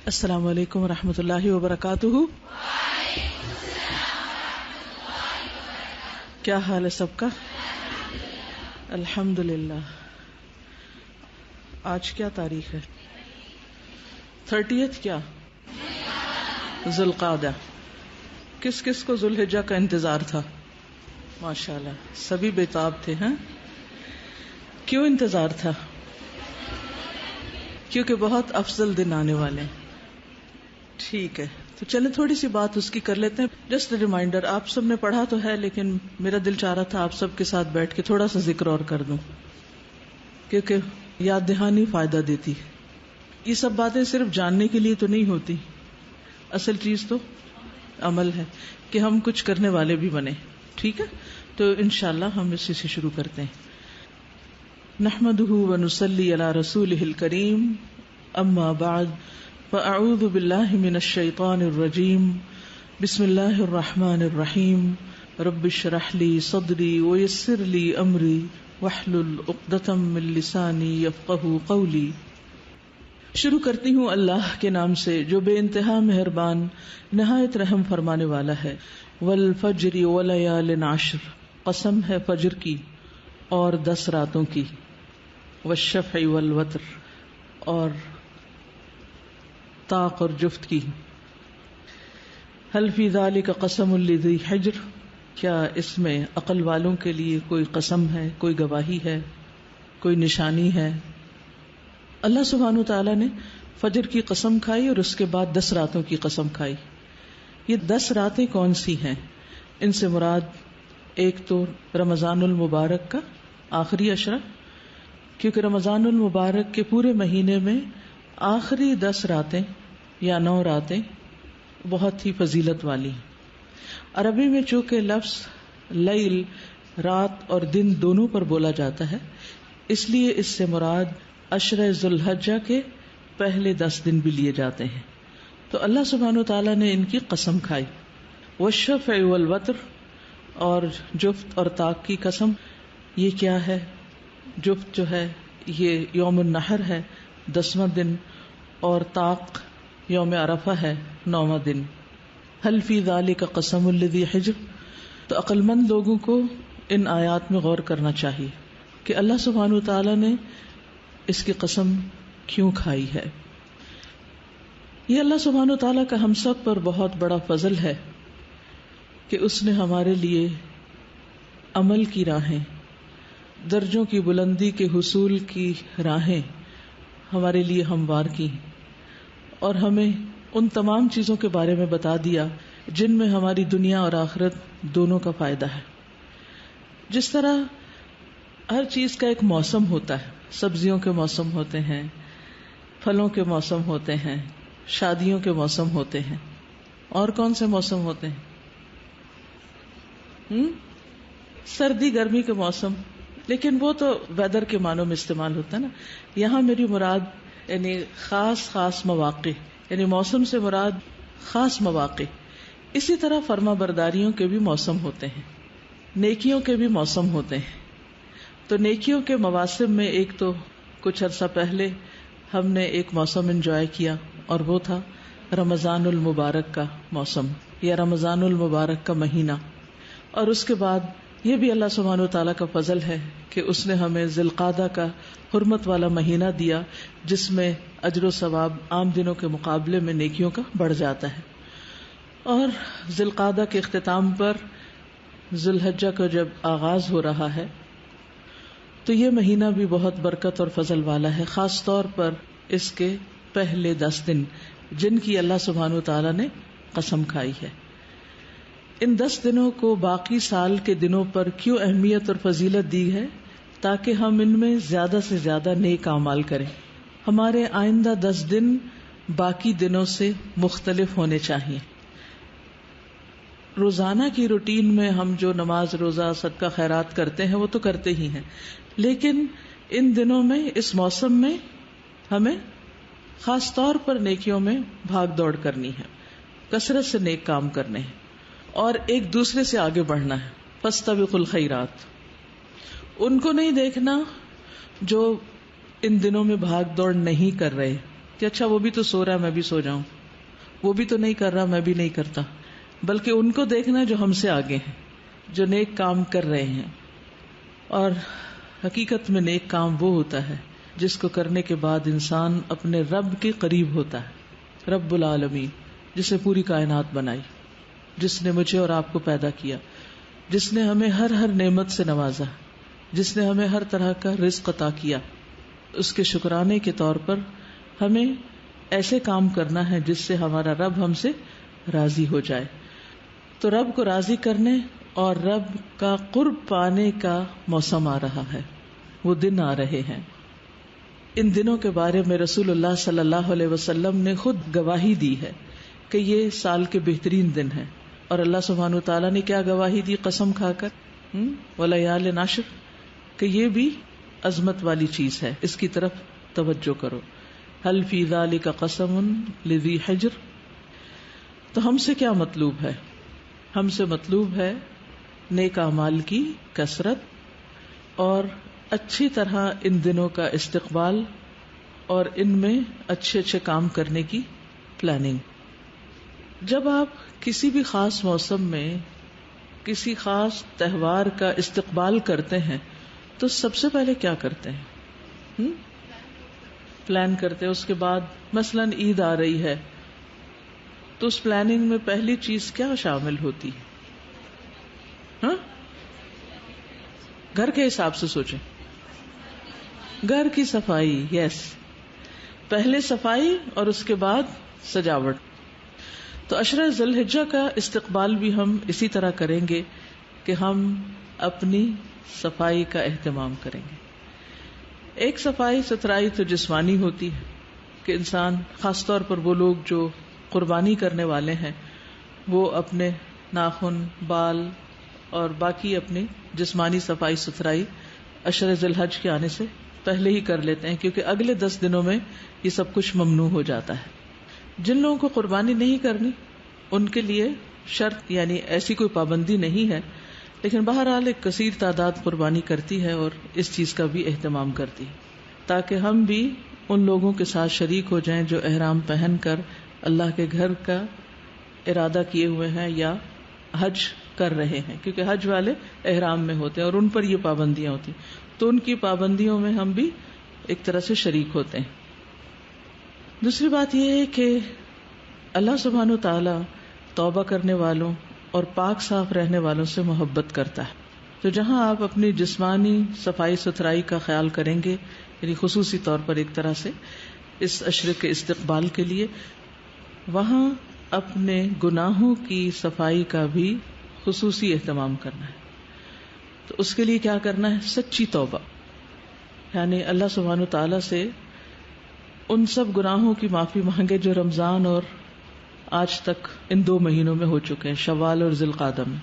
السلام علیکم ورحمۃ اللہ وبرکاتہ. کیا حال ہے سب کا؟ الحمدللہ. آج کیا تاریخ ہے؟ 30 کیا؟ ذی القعدہ. کس کس کو ذو الحجہ کا انتظار تھا؟ ماشاءاللہ سبھی بےتاب تھے. ہیں کیوں انتظار تھا؟ کیونکہ بہت افضل دن آنے والے ہیں. ٹھیک ہے تو چلیں تھوڑی سی بات اس کی کر لیتے ہیں. جسٹ ریمائنڈر، آپ سب نے پڑھا تو ہے لیکن میرا دل چاہ رہا تھا آپ سب کے ساتھ بیٹھ کے تھوڑا سا ذکر اور کر دوں، کیونکہ یاد دہانی فائدہ دیتی. یہ سب باتیں صرف جاننے کے لیے تو نہیں ہوتی، اصل چیز تو عمل ہے کہ ہم کچھ کرنے والے بھی بنے. ٹھیک ہے تو انشاءاللہ ہم اسی سے شروع کرتے ہیں. نحمدہ ونصلی علی رسولہ الکریم، اما بعد فاعوذ باللہ من الشیطان الرجیم. بسم اللہ الرحمن الرحیم. رب اشرح لی صدری ویسر لی امری واحلل عقدۃ من لسانی یفقہوا قولی. شروع کرتی ہوں اللہ کے نام سے جو بے انتہا مہربان نہایت رحم فرمانے والا ہے. والفجر ولیال عشر، قسم ہے فجر کی اور 10 راتوں کی. والشفع والوتر، اور طاق اور جفت کی. حل فی ذلک قسم لذی حجر، کیا اس میں عقل والوں کے لیے کوئی قسم ہے، کوئی گواہی ہے، کوئی نشانی ہے. اللہ سبحانہ وتعالی نے فجر کی قسم کھائی اور اس کے بعد 10 راتوں کی قسم کھائی. یہ 10 راتیں کون سی ہیں؟ ان سے مراد ایک تو رمضان المبارک کا آخری عشرہ، کیونکہ رمضان المبارک کے پورے مہینے میں آخری 10 راتیں یا 9 راتیں بہت ہی فضیلت والی ہیں. عربی میں چونکہ لفظ لیل رات اور دن دونوں پر بولا جاتا ہے، اس لیے اس سے مراد عشرہ ذو الحجہ کے پہلے 10 دن بھی لیے جاتے ہیں. تو اللہ سبحانہ وتعالیٰ نے ان کی قسم کھائی. والشفع والوتر، اور جفت اور طاق کی قسم. یہ کیا ہے؟ جفت جو ہے یہ یوم النحر ہے 10واں دن، اور طاق یوم عرفہ ہے 9واں دن. حل فی ذلک قسم لذی حجر، تو عقل مند لوگوں کو ان آیات میں غور کرنا چاہیے کہ اللہ سبحانہ وتعالیٰ نے اس کی قسم کیوں کھائی ہے. یہ اللہ سبحانہ وتعالیٰ کا ہم سب پر بہت بڑا فضل ہے کہ اس نے ہمارے لیے عمل کی راہیں، درجوں کی بلندی کے حصول کی راہیں ہمارے لیے ہموار کی، اور ہمیں ان تمام چیزوں کے بارے میں بتا دیا جن میں ہماری دنیا اور آخرت دونوں کا فائدہ ہے. جس طرح ہر چیز کا ایک موسم ہوتا ہے، سبزیوں کے موسم ہوتے ہیں، پھلوں کے موسم ہوتے ہیں، شادیوں کے موسم ہوتے ہیں، اور کون سے موسم ہوتے ہیں؟ سردی گرمی کے موسم، لیکن وہ تو ویدر کے معنوں میں استعمال ہوتا ہے نا. یہاں میری مراد یعنی خاص مواقع، یعنی موسم سے مراد خاص مواقع. اسی طرح فرما برداریوں کے بھی موسم ہوتے ہیں، نیکیوں کے بھی موسم ہوتے ہیں. تو نیکیوں کے مواسم میں ایک تو کچھ عرصہ پہلے ہم نے ایک موسم انجوائے کیا، اور وہ تھا رمضان المبارک کا موسم یا رمضان المبارک کا مہینہ. اور اس کے بعد یہ بھی اللہ سبحانہ وتعالیٰ کا فضل ہے کہ اس نے ہمیں ذی القعدہ کا حرمت والا مہینہ دیا، جس میں اجر و ثواب عام دنوں کے مقابلے میں نیکیوں کا بڑھ جاتا ہے. اور ذی القعدہ کے اختتام پر ذی الحجہ کا جب آغاز ہو رہا ہے تو یہ مہینہ بھی بہت برکت اور فضل والا ہے، خاص طور پر اس کے پہلے 10 دن جن کی اللہ سبحانہ وتعالیٰ نے قسم کھائی ہے. ان 10 دنوں کو باقی سال کے دنوں پر کیوں اہمیت اور فضیلت دی ہے؟ تاکہ ہم ان میں زیادہ سے زیادہ نیک اعمال کریں. ہمارے آئندہ 10 دن باقی دنوں سے مختلف ہونے چاہیے. روزانہ کی روٹین میں ہم جو نماز روزہ صدقہ خیرات کرتے ہیں وہ تو کرتے ہی ہیں، لیکن ان دنوں میں اس موسم میں ہمیں خاص طور پر نیکیوں میں بھاگ دوڑ کرنی ہے، کثرت سے نیک کام کرنے ہیں اور ایک دوسرے سے آگے بڑھنا ہے. فاستبقوا الخیرات، ان کو نہیں دیکھنا جو ان دنوں میں بھاگ دوڑ نہیں کر رہے، کہ اچھا وہ بھی تو سو رہا ہے میں بھی سو جاؤں، وہ بھی تو نہیں کر رہا میں بھی نہیں کرتا، بلکہ ان کو دیکھنا جو ہم سے آگے ہیں، جو نیک کام کر رہے ہیں. اور حقیقت میں نیک کام وہ ہوتا ہے جس کو کرنے کے بعد انسان اپنے رب کے قریب ہوتا ہے. رب العالمین، جس نے پوری کائنات بنائی، جس نے مجھے اور آپ کو پیدا کیا، جس نے ہمیں ہر نعمت سے نوازا، جس نے ہمیں ہر طرح کا رزق عطا کیا، اس کے شکرانے کے طور پر ہمیں ایسے کام کرنا ہے جس سے ہمارا رب ہم سے راضی ہو جائے. تو رب کو راضی کرنے اور رب کا قرب پانے کا موسم آ رہا ہے، وہ دن آ رہے ہیں. ان دنوں کے بارے میں رسول اللہ صلی اللہ علیہ وسلم نے خود گواہی دی ہے کہ یہ سال کے بہترین دن ہیں. اور اللہ سبحانہ وتعالیٰ نے کیا گواہی دی قسم کھا کر، وَلَيَالٍ عَشْرٍ، کہ یہ بھی عظمت والی چیز ہے، اس کی طرف توجہ کرو. هل فی ذلک قسم لذی حجر. تو ہم سے کیا مطلوب ہے؟ ہم سے مطلوب ہے نیک اعمال کی کثرت اور اچھی طرح ان دنوں کا استقبال اور ان میں اچھے اچھے کام کرنے کی پلاننگ. جب آپ کسی بھی خاص موسم میں کسی خاص تہوار کا استقبال کرتے ہیں تو سب سے پہلے کیا کرتے ہیں؟ پلان کرتے ہیں. اس کے بعد مثلاً عید آ رہی ہے تو اس پلاننگ میں پہلی چیز کیا شامل ہوتی ہے؟ گھر کے حساب سے سوچیں. گھر کی صفائی، یس، پہلے صفائی اور اس کے بعد سجاوٹ. تو عشرہ ذی الحجہ کا استقبال بھی ہم اسی طرح کریں گے کہ ہم اپنی صفائی کا اہتمام کریں گے. ایک صفائی ستھرائی تو جسمانی ہوتی ہے کہ انسان، خاص طور پر وہ لوگ جو قربانی کرنے والے ہیں، وہ اپنے ناخن، بال اور باقی اپنی جسمانی صفائی ستھرائی عشرہ ذی الحج کے آنے سے پہلے ہی کر لیتے ہیں، کیونکہ اگلے 10 دنوں میں یہ سب کچھ ممنوع ہو جاتا ہے. جن لوگوں کو قربانی نہیں کرنی ان کے لیے شرط، یعنی ایسی کوئی پابندی نہیں ہے، لیکن بہرحال ایک کثیر تعداد قربانی کرتی ہے اور اس چیز کا بھی اہتمام کرتی ہے، تاکہ ہم بھی ان لوگوں کے ساتھ شریک ہو جائیں جو احرام پہن کر اللہ کے گھر کا ارادہ کیے ہوئے ہیں یا حج کر رہے ہیں، کیونکہ حج والے احرام میں ہوتے ہیں اور ان پر یہ پابندیاں ہوتی ہیں، تو ان کی پابندیوں میں ہم بھی ایک طرح سے شریک ہوتے ہیں. دوسری بات یہ ہے کہ اللہ سبحانہ تعالی توبہ کرنے والوں اور پاک صاف رہنے والوں سے محبت کرتا ہے. تو جہاں آپ اپنی جسمانی صفائی ستھرائی کا خیال کریں گے، یعنی خصوصی طور پر ایک طرح سے اس عشرے کے استقبال کے لیے، وہاں اپنے گناہوں کی صفائی کا بھی خصوصی اہتمام کرنا ہے. تو اس کے لیے کیا کرنا ہے؟ سچی توبہ، یعنی اللہ سبحانہ تعالی سے ان سب گناہوں کی معافی مانگے جو رمضان اور آج تک ان 2 مہینوں میں ہو چکے ہیں، شوال اور ذی القعدہ میں،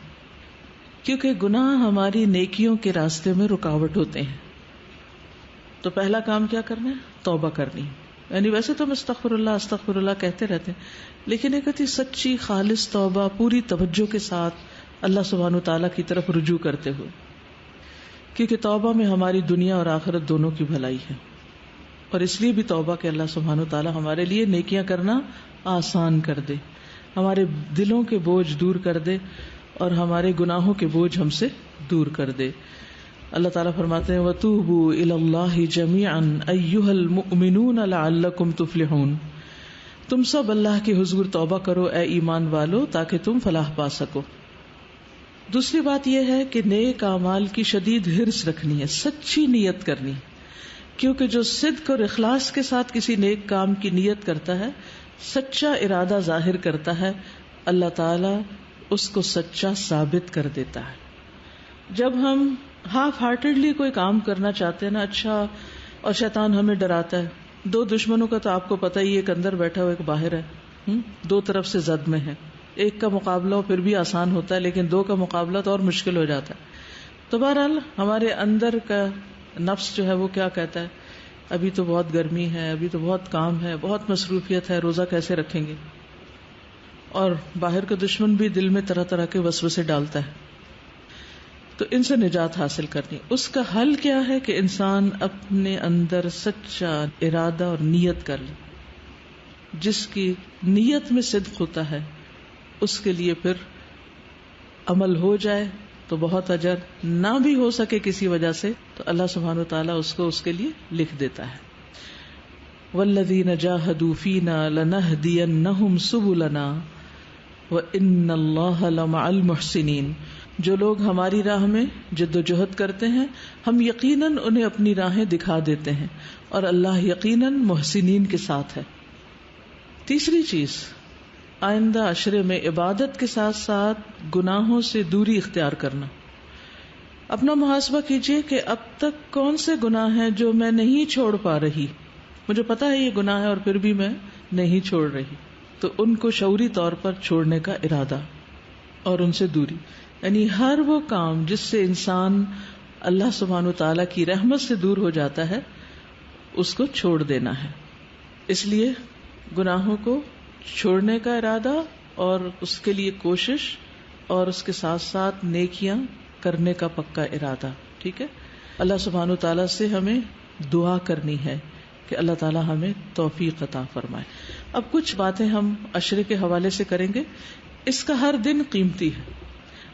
کیونکہ گناہ ہماری نیکیوں کے راستے میں رکاوٹ ہوتے ہیں. تو پہلا کام کیا کرنا ہے؟ توبہ کرنی. یعنی ویسے تو ہم استغفر اللہ کہتے رہتے ہیں، لیکن ایک ہوتی سچی خالص توبہ، پوری توجہ کے ساتھ اللہ سبحانہ تعالیٰ کی طرف رجوع کرتے ہوئے، کیونکہ توبہ میں ہماری دنیا اور آخرت دونوں کی بھلائی ہے. اور اس لیے بھی توبہ کہ اللہ سبحانہ تعالیٰ ہمارے لیے نیکیاں کرنا آسان کر دے، ہمارے دلوں کے بوجھ دور کر دے اور ہمارے گناہوں کے بوجھ ہم سے دور کر دے. اللہ تعالیٰ فرماتے ہیں وَتُوبُوا إِلَى اللَّهِ جَمِيعًا أَيُّهَا الْمُؤْمِنُونَ لَعَلَّكُمْ تُفْلِحُونَ. تم سب اللہ کے حضور توبہ کرو اے ایمان والو تاکہ تم فلاح پا سکو. دوسری بات یہ ہے کہ نیک اعمال کی شدید حرص رکھنی ہے، سچی نیت کرنی، کیونکہ جو صدق اور اخلاص کے ساتھ کسی نیک کام کی نیت کرتا ہے، سچا ارادہ ظاہر کرتا ہے، اللہ تعالی اس کو سچا ثابت کر دیتا ہے. جب ہم ہاف ہارٹیڈلی کوئی کام کرنا چاہتے ہیں نا، اچھا، اور شیطان ہمیں ڈراتا ہے. 2 دشمنوں کا تو آپ کو پتہ ہی، ایک اندر بیٹھا ہوا ایک باہر ہے، 2 طرف سے زد میں ہے. ایک کا مقابلہ پھر بھی آسان ہوتا ہے، لیکن 2 کا مقابلہ تو اور مشکل ہو جاتا ہے. تو بہرحال ہمارے اندر کا نفس جو ہے وہ کیا کہتا ہے، ابھی تو بہت گرمی ہے، ابھی تو بہت کام ہے، بہت مصروفیت ہے، روزہ کیسے رکھیں گے. اور باہر کا دشمن بھی دل میں طرح طرح کے وسوسے ڈالتا ہے. تو ان سے نجات حاصل کرنی، اس کا حل کیا ہے کہ انسان اپنے اندر سچا ارادہ اور نیت کر لے. جس کی نیت میں صدق ہوتا ہے اس کے لیے پھر عمل ہو جائے تو بہت اجر، نہ بھی ہو سکے کسی وجہ سے تو اللہ سبحانہ وتعالیٰ اس کو اس کے لیے لکھ دیتا ہے. والذین جاہدوا فینا لنہدینہم سبلنا وان اللہ لمع المحسنین. جو لوگ ہماری راہ میں جد و جہد کرتے ہیں ہم یقیناً انہیں اپنی راہیں دکھا دیتے ہیں اور اللہ یقیناً محسنین کے ساتھ ہے. تیسری چیز، آئندہ عشرے میں عبادت کے ساتھ ساتھ گناہوں سے دوری اختیار کرنا. اپنا محاسبہ کیجئے کہ اب تک کون سے گناہ ہیں جو میں نہیں چھوڑ پا رہی. مجھے پتا ہے یہ گناہ ہے اور پھر بھی میں نہیں چھوڑ رہی، تو ان کو شعوری طور پر چھوڑنے کا ارادہ اور ان سے دوری. یعنی ہر وہ کام جس سے انسان اللہ سبحانہ وتعالیٰ کی رحمت سے دور ہو جاتا ہے اس کو چھوڑ دینا ہے. اس لیے گناہوں کو چھوڑنے کا ارادہ اور اس کے لیے کوشش اور اس کے ساتھ ساتھ نیکیاں کرنے کا پکا ارادہ. ٹھیک ہے، اللہ سبحانہ وتعالیٰ سے ہمیں دعا کرنی ہے کہ اللہ تعالیٰ ہمیں توفیق عطا فرمائے. اب کچھ باتیں ہم عشرے کے حوالے سے کریں گے. اس کا ہر دن قیمتی ہے،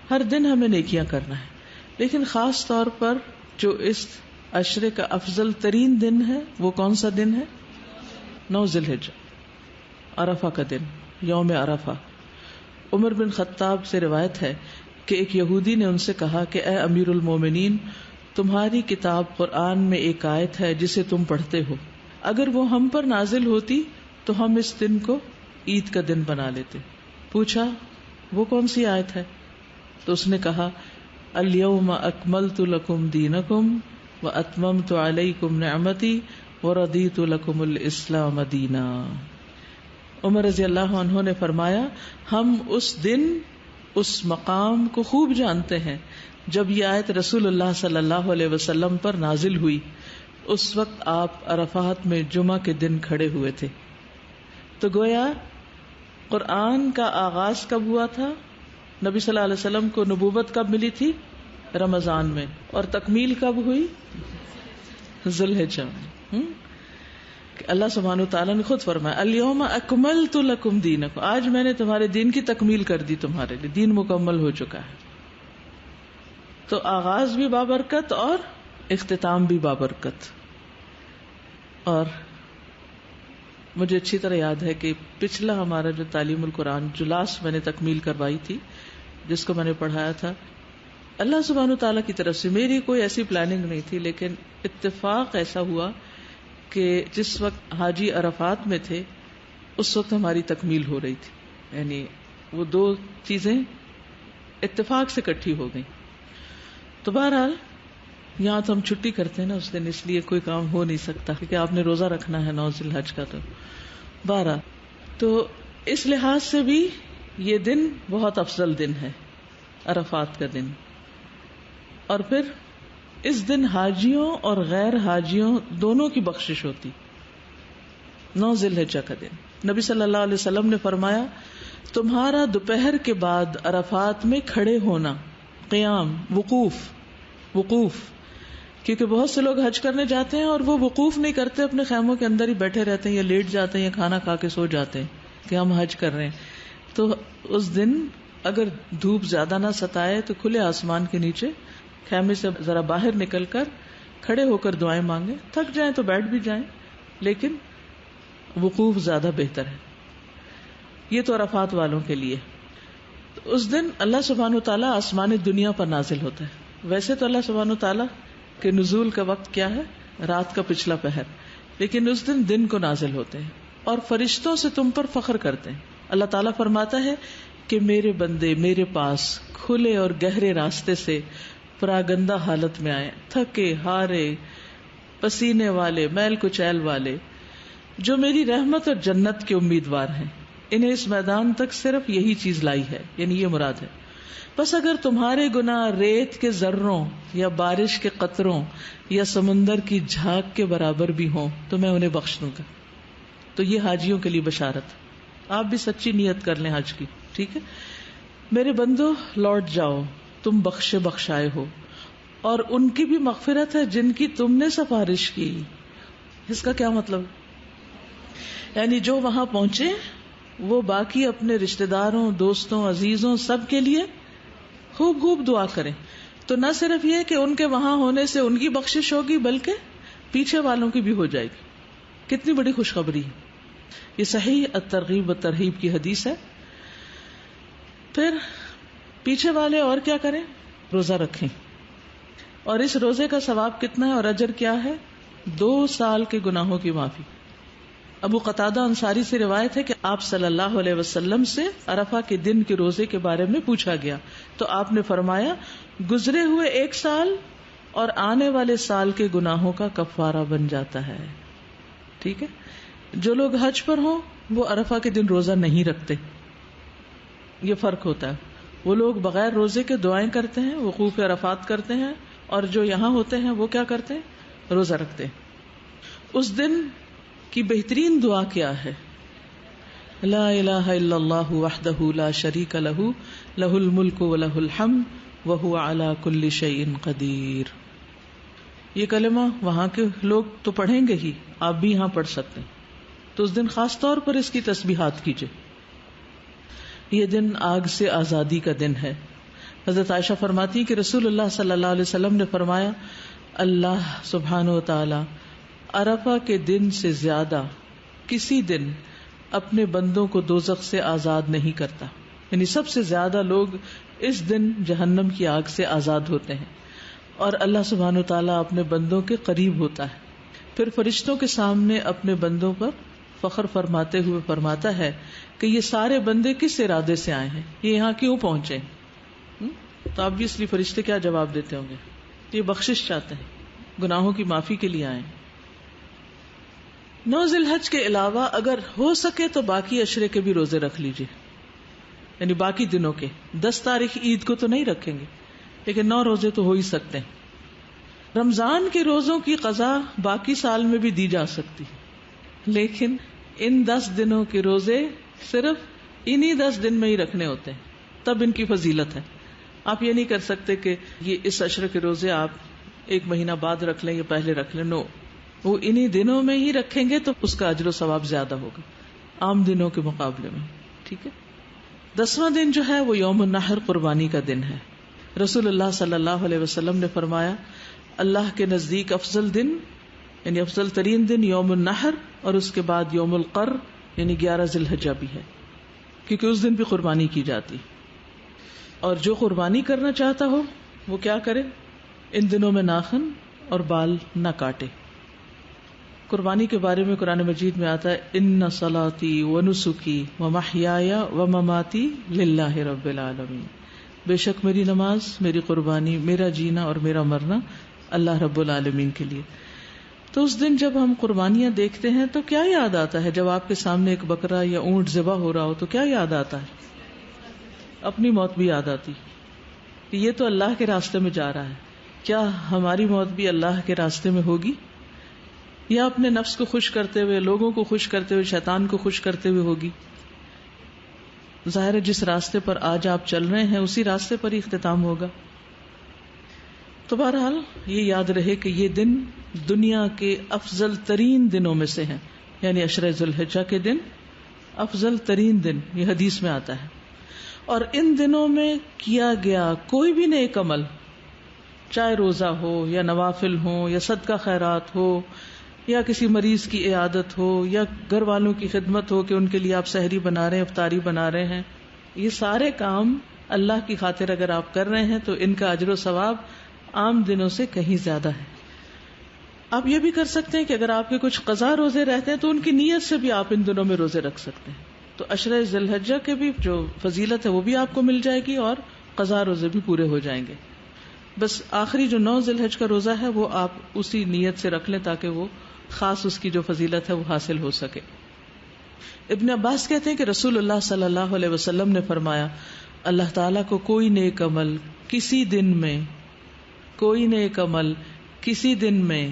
ہر دن ہمیں نیکیاں کرنا ہے، لیکن خاص طور پر جو اس عشرے کا افضل ترین دن ہے وہ کون سا دن ہے؟ 9 ذی الحجہ، عرفہ کا دن، یوم عرفہ. عمر بن خطاب سے روایت ہے کہ ایک یہودی نے ان سے کہا کہ اے امیر المومنین، تمہاری کتاب قرآن میں ایک آیت ہے جسے تم پڑھتے ہو، اگر وہ ہم پر نازل ہوتی تو ہم اس دن کو عید کا دن بنا لیتے. پوچھا وہ کون سی آیت ہے؟ تو اس نے کہا الیوم اکملت لکم دینکم واتممت علیکم نعمتی ورضیت لکم الاسلام دینا. عمر رضی اللہ عنہ نے فرمایا ہم اس دن اس مقام کو خوب جانتے ہیں جب یہ آیت رسول اللہ صلی اللہ علیہ وسلم پر نازل ہوئی. اس وقت آپ عرفات میں جمعہ کے دن کھڑے ہوئے تھے. تو گویا قرآن کا آغاز کب ہوا تھا؟ نبی صلی اللہ علیہ وسلم کو نبوت کب ملی تھی؟ رمضان میں. اور تکمیل کب ہوئی؟ ذی الحجہ میں. اللہ سبحانہ وتعالیٰ نے خود فرمایا الیوم اکملت لکم دینکم، آج میں نے تمہارے دین کی تکمیل کر دی، تمہارے لیے دین مکمل ہو چکا ہے. تو آغاز بھی بابرکت اور اختتام بھی بابرکت. اور مجھے اچھی طرح یاد ہے کہ پچھلا ہمارا جو تعلیم القرآن جو لاسٹ میں نے تکمیل کروائی تھی، جس کو میں نے پڑھایا تھا، اللہ سبحانہ وتعالیٰ کی طرف سے میری کوئی ایسی پلاننگ نہیں تھی، لیکن اتفاق ایسا ہوا کہ جس وقت حاجی عرفات میں تھے اس وقت ہماری تکمیل ہو رہی تھی. یعنی وہ 2 چیزیں اتفاق سے اکٹھی ہو گئیں. تو بہرحال یہاں تو ہم چھٹی کرتے ہیں نا اس دن، اس لیے کوئی کام ہو نہیں سکتا کیونکہ آپ نے روزہ رکھنا ہے 9 ذی الحج کا. تو بہرحال تو اس لحاظ سے بھی یہ دن بہت افضل دن ہے، عرفات کا دن. اور پھر اس دن حاجیوں اور غیر حاجیوں دونوں کی بخشش ہوتی. 9 ذی الحجہ کا دن نبی صلی اللہ علیہ وسلم نے فرمایا تمہارا دوپہر کے بعد عرفات میں کھڑے ہونا، قیام، وقوف، کیونکہ بہت سے لوگ حج کرنے جاتے ہیں اور وہ وقوف نہیں کرتے، اپنے خیموں کے اندر ہی بیٹھے رہتے ہیں یا لیٹ جاتے ہیں یا کھانا کھا کے سو جاتے ہیں کہ ہم حج کر رہے ہیں. تو اس دن اگر دھوپ زیادہ نہ ستائے تو کھلے آسمان کے نیچے خیمے سے ذرا باہر نکل کر کھڑے ہو کر دعائیں مانگیں. تھک جائیں تو بیٹھ بھی جائیں، لیکن وقوف زیادہ بہتر ہے. یہ تو عرفات والوں کے لیے. تو اس دن اللہ سبحانہ وتعالیٰ آسمان دنیا پر نازل ہوتا ہے. ویسے تو اللہ سبحانہ وتعالیٰ کے نزول کا وقت کیا ہے؟ رات کا پچھلا پہر، لیکن اس دن کو نازل ہوتے ہیں اور فرشتوں سے تم پر فخر کرتے ہیں. اللہ تعالیٰ فرماتا ہے کہ میرے بندے میرے پاس کھلے اور گہرے راستے سے پراگندہ حالت میں آئے، تھکے ہارے پسینے والے میل کچیل والے، جو میری رحمت اور جنت کے امیدوار ہیں. انہیں اس میدان تک صرف یہی چیز لائی ہے، یعنی یہ مراد ہے. بس اگر تمہارے گناہ ریت کے ذروں یا بارش کے قطروں یا سمندر کی جھاگ کے برابر بھی ہوں تو میں انہیں بخش دوں گا. تو یہ حاجیوں کے لیے بشارت. آپ بھی سچی نیت کر لیں حج کی. ٹھیک ہے، میرے بندو لوٹ جاؤ، تم بخشائے ہو، اور ان کی بھی مغفرت ہے جن کی تم نے سفارش کی. اس کا کیا مطلب؟ یعنی جو وہاں پہنچے وہ باقی اپنے رشتہ داروں، دوستوں، عزیزوں سب کے لیے خوب خوب دعا کریں. تو نہ صرف یہ کہ ان کے وہاں ہونے سے ان کی بخشش ہوگی بلکہ پیچھے والوں کی بھی ہو جائے گی. کتنی بڑی خوشخبری ہے. یہ صحیح الترغیب والترہیب کی حدیث ہے. پھر پیچھے والے اور کیا کریں؟ روزہ رکھیں. اور اس روزے کا ثواب کتنا ہے اور اجر کیا ہے؟ 2 سال کے گناہوں کی معافی. ابو قتادہ انصاری سے روایت ہے کہ آپ صلی اللہ علیہ وسلم سے عرفہ کے دن کے روزے کے بارے میں پوچھا گیا تو آپ نے فرمایا گزرے ہوئے 1 سال اور آنے والے سال کے گناہوں کا کفارہ بن جاتا ہے. ٹھیک ہے. جو لوگ حج پر ہوں وہ عرفہ کے دن روزہ نہیں رکھتے. یہ فرق ہوتا ہے. وہ لوگ بغیر روزے کے دعائیں کرتے ہیں، وقوف عرفات کرتے ہیں، اور جو یہاں ہوتے ہیں وہ کیا کرتے ہیں؟ روزہ رکھتے ہیں. اس دن کی بہترین دعا کیا ہے؟ لا الہ الا اللہ وحدہ لا شریک لہ لہ الملک ولہ الحمد وہو علی کل شیء قدیر. یہ کلمہ وہاں کے لوگ تو پڑھیں گے ہی، آپ بھی یہاں پڑھ سکتے ہیں. تو اس دن خاص طور پر اس کی تسبیحات کیجئے. یہ دن آگ سے آزادی کا دن ہے. حضرت عائشہ فرماتی کہ رسول اللہ صلی اللہ علیہ وسلم نے فرمایا اللہ سبحانہ و تعالی عرفہ کے دن سے زیادہ کسی دن اپنے بندوں کو دوزخ سے آزاد نہیں کرتا. یعنی سب سے زیادہ لوگ اس دن جہنم کی آگ سے آزاد ہوتے ہیں اور اللہ سبحانہ و تعالیٰ اپنے بندوں کے قریب ہوتا ہے. پھر فرشتوں کے سامنے اپنے بندوں پر فخر فرماتے ہوئے فرماتا ہے کہ یہ سارے بندے کس ارادے سے آئے ہیں، یہ یہاں کیوں پہنچے. تو آبویسلی فرشتے کیا جواب دیتے ہوں گے؟ یہ بخشش چاہتے ہیں، گناہوں کی معافی کے لیے آئے ہیں. 9 ذی الحج کے علاوہ اگر ہو سکے تو باقی عشرے کے بھی روزے رکھ لیجئے. یعنی باقی دنوں کے 10 تاریخ عید کو تو نہیں رکھیں گے لیکن 9 روزے تو ہو ہی سکتے ہیں. رمضان کے روزوں کی قضا باقی سال میں بھی دی جا سکتی لیکن ان 10 دنوں کے روزے صرف انہی 10 دن میں ہی رکھنے ہوتے ہیں، تب ان کی فضیلت ہے. آپ یہ نہیں کر سکتے کہ یہ اس عشرے کے روزے آپ 1 مہینہ بعد رکھ لیں یا پہلے رکھ لیں. نو، وہ انہی دنوں میں ہی رکھیں گے تو اس کا اجر و ثواب زیادہ ہوگا عام دنوں کے مقابلے میں. ٹھیک ہے. 10واں دن جو ہے وہ یوم النحر، قربانی کا دن ہے. رسول اللہ صلی اللہ علیہ وسلم نے فرمایا اللہ کے نزدیک افضل دن یعنی افضل ترین دن یوم النحر اور اس کے بعد یوم القر یعنی 11 ذی الحجہ بھی ہے، کیونکہ اس دن بھی قربانی کی جاتی. اور جو قربانی کرنا چاہتا ہو وہ کیا کرے؟ ان دنوں میں ناخن اور بال نہ کاٹے. قربانی کے بارے میں قرآن مجید میں آتا ہے ان صلاتی ونسکی ومحیای ومماتی للہ رب العالمین. بے شک میری نماز، میری قربانی، میرا جینا اور میرا مرنا اللہ رب العالمین کے لیے. تو اس دن جب ہم قربانیاں دیکھتے ہیں تو کیا یاد آتا ہے؟ جب آپ کے سامنے ایک بکرا یا اونٹ ذبح ہو رہا ہو تو کیا یاد آتا ہے؟ اپنی موت بھی یاد آتی کہ یہ تو اللہ کے راستے میں جا رہا ہے. کیا ہماری موت بھی اللہ کے راستے میں ہوگی یا اپنے نفس کو خوش کرتے ہوئے، لوگوں کو خوش کرتے ہوئے، شیطان کو خوش کرتے ہوئے ہوگی؟ ظاہر ہے جس راستے پر آج آپ چل رہے ہیں اسی راستے پر ہی اختتام ہوگا. تو بہرحال یہ یاد رہے کہ یہ دن دنیا کے افضل ترین دنوں میں سے ہیں، یعنی عشرہ ذی الحجہ کے دن افضل ترین دن، یہ حدیث میں آتا ہے. اور ان دنوں میں کیا گیا کوئی بھی نیک عمل، چاہے روزہ ہو یا نوافل ہو یا صدقہ خیرات ہو یا کسی مریض کی عیادت ہو یا گھر والوں کی خدمت ہو کہ ان کے لیے آپ سحری بنا رہے ہیں، افطاری بنا رہے ہیں، یہ سارے کام اللہ کی خاطر اگر آپ کر رہے ہیں تو ان کا اجر و ثواب عام دنوں سے کہیں زیادہ ہے. آپ یہ بھی کر سکتے ہیں کہ اگر آپ کے کچھ قضا روزے رہتے ہیں تو ان کی نیت سے بھی آپ ان دنوں میں روزے رکھ سکتے ہیں. تو عشرہ ذی الحجہ کے بھی جو فضیلت ہے وہ بھی آپ کو مل جائے گی اور قضا روزے بھی پورے ہو جائیں گے. بس آخری جو 9 ذی الحجہ کا روزہ ہے وہ آپ اسی نیت سے رکھ لیں تاکہ وہ خاص اس کی جو فضیلت ہے وہ حاصل ہو سکے. ابن عباس کہتے ہیں کہ رسول اللہ صلی اللہ علیہ وسلم نے فرمایا اللہ تعالیٰ کو کوئی نیک عمل کسی دن میں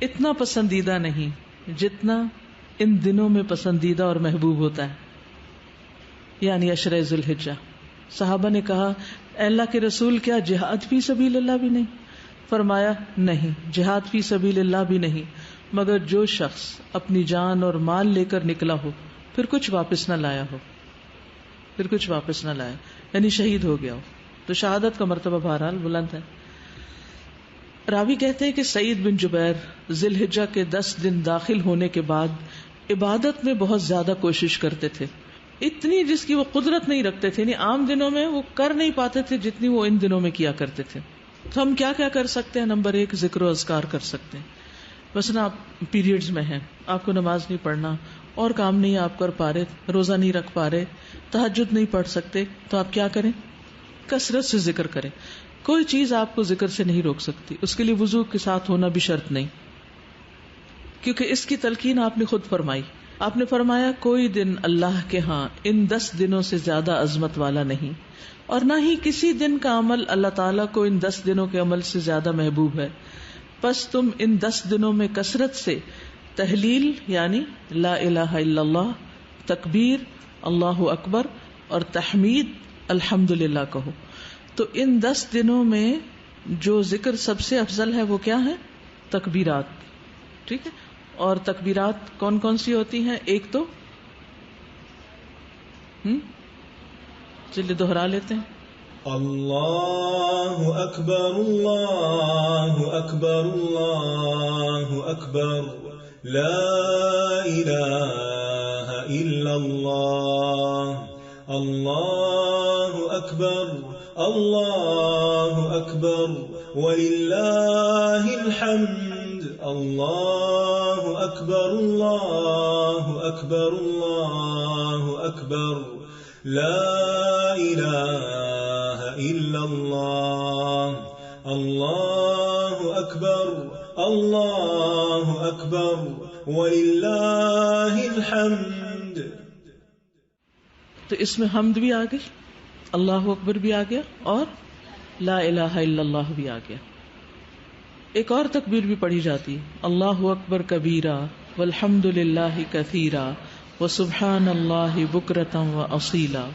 اتنا پسندیدہ نہیں جتنا ان دنوں میں پسندیدہ اور محبوب ہوتا ہے، یعنی عشرہ ذی الحجہ. صحابہ نے کہا اے اللہ کے رسول کیا جہاد فی سبیل اللہ بھی نہیں؟ فرمایا نہیں، جہاد فی سبیل اللہ بھی نہیں، مگر جو شخص اپنی جان اور مال لے کر نکلا ہو پھر کچھ واپس نہ لایا ہو، پھر کچھ واپس نہ لایا یعنی شہید ہو گیا ہو، تو شہادت کا مرتبہ بہرحال بلند ہے۔ راوی کہتے ہیں کہ سعید بن جبیر ذی الحجہ کے 10 دن داخل ہونے کے بعد عبادت میں بہت زیادہ کوشش کرتے تھے، اتنی جس کی وہ قدرت نہیں رکھتے تھے، یعنی عام دنوں میں وہ کر نہیں پاتے تھے جتنی وہ ان دنوں میں کیا کرتے تھے۔ تو ہم کیا کیا کر سکتے ہیں؟ نمبر 1 ذکر و اذکار کر سکتے ہیں۔ مثلا آپ پیریڈز میں ہیں، آپ کو نماز نہیں پڑھنا اور کام نہیں آپ کر پا رہے، روزہ نہیں رکھ پا رہے، تہجد نہیں پڑھ سکتے، تو آپ کیا کریں؟ کثرت سے ذکر کریں۔ کوئی چیز آپ کو ذکر سے نہیں روک سکتی، اس کے لیے وضو کے ساتھ ہونا بھی شرط نہیں، کیونکہ اس کی تلقین آپ نے خود فرمائی۔ آپ نے فرمایا کوئی دن اللہ کے ہاں ان 10 دنوں سے زیادہ عظمت والا نہیں، اور نہ ہی کسی دن کا عمل اللہ تعالیٰ کو ان 10 دنوں کے عمل سے زیادہ محبوب ہے، پس تم ان 10 دنوں میں کثرت سے تحلیل یعنی لا الہ الا اللہ، تکبیر اللہ اکبر اور تحمید الحمدللہ کہو۔ تو ان 10 دنوں میں جو ذکر سب سے افضل ہے وہ کیا ہے؟ تکبیرات، ٹھیک ہے؟ اور تکبیرات کون کون سی ہوتی ہیں؟ ایک تو چلیے دوہرا لیتے ہیں، اللہ اکبر اللہ اکبر اللہ اکبر لا الہ الا اللہ اللہ اکبر اللہ اکبر وللہ الحمد اللہ اکبر اللہ اکبر اللہ اکبر لا الہ الا اللہ اللہ اکبر اللہ اکبر وللہ الحمد۔ تو اس میں حمد بھی آ گئی، اللہ اکبر بھی آ گیا اور لا الہ الا اللہ بھی آ گیا۔ ایک اور تکبیر بھی پڑھی جاتی ہے، اللہ اکبر کبیرہ والحمد للہ کثیرہ وسبحان اللہ بکرۃ واصیلا۔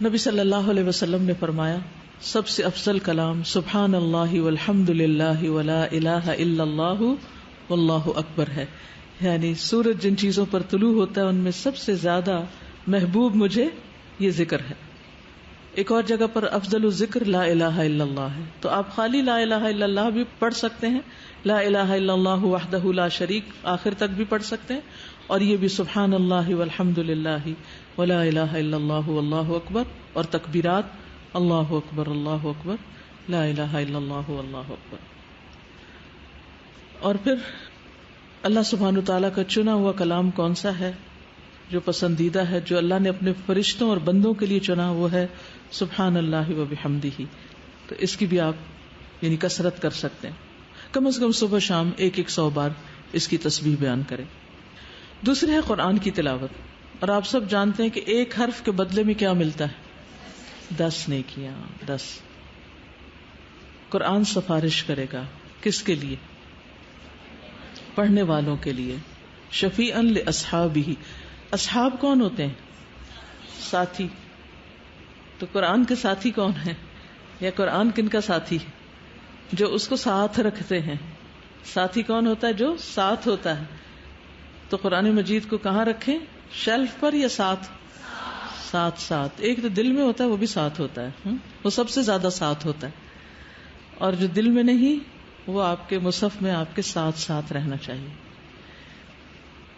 نبی صلی اللہ علیہ وسلم نے فرمایا سب سے افضل کلام سبحان اللہ والحمد للہ ولا الہ الا اللہ واللہ اکبر ہے، یعنی سورج جن چیزوں پر طلوع ہوتا ہے ان میں سب سے زیادہ محبوب مجھے یہ ذکر ہے۔ ایک اور جگہ پر افضل الذکر لا الہ الا اللہ ہے، تو آپ خالی لا الہ الا اللہ بھی پڑھ سکتے ہیں، لا الہ الا اللہ وحدہ لا شریک آخر تک بھی پڑھ سکتے ہیں، اور یہ بھی سبحان اللہ والحمد للہ ولا الہ الا اللہ واللہ اکبر، اور تکبیرات اللہ اکبر لا الہ الا اللہ واللہ اکبر۔ اور پھر اللہ سبحانہ تعالیٰ کا چنا ہوا کلام کون سا ہے جو پسندیدہ ہے، جو اللہ نے اپنے فرشتوں اور بندوں کے لیے چنا، وہ ہے سبحان اللہ و بحمدہ۔ تو اس کی بھی آپ یعنی کثرت کر سکتے ہیں، کم از کم صبح شام 100 بار اس کی تسبیح بیان کریں۔ دوسرے ہے قرآن کی تلاوت، اور آپ سب جانتے ہیں کہ ایک حرف کے بدلے میں کیا ملتا ہے؟ 10 نیکیاں، 10۔ قرآن سفارش کرے گا کس کے لیے؟ پڑھنے والوں کے لیے، شفیعا لاصحابہ۔ اصحاب کون ہوتے ہیں؟ ساتھی۔ تو قرآن کے ساتھی کون ہیں، یا قرآن کن کا ساتھی؟ جو اس کو ساتھ رکھتے ہیں۔ ساتھی کون ہوتا ہے؟ جو ساتھ ہوتا ہے۔ تو قرآن مجید کو کہاں رکھیں؟ شیلف پر یا ساتھ؟ ساتھ۔ ایک تو دل میں ہوتا ہے، وہ بھی ساتھ ہوتا ہے، وہ سب سے زیادہ ساتھ ہوتا ہے، اور جو دل میں نہیں وہ آپ کے مصحف میں آپ کے ساتھ رہنا چاہیے۔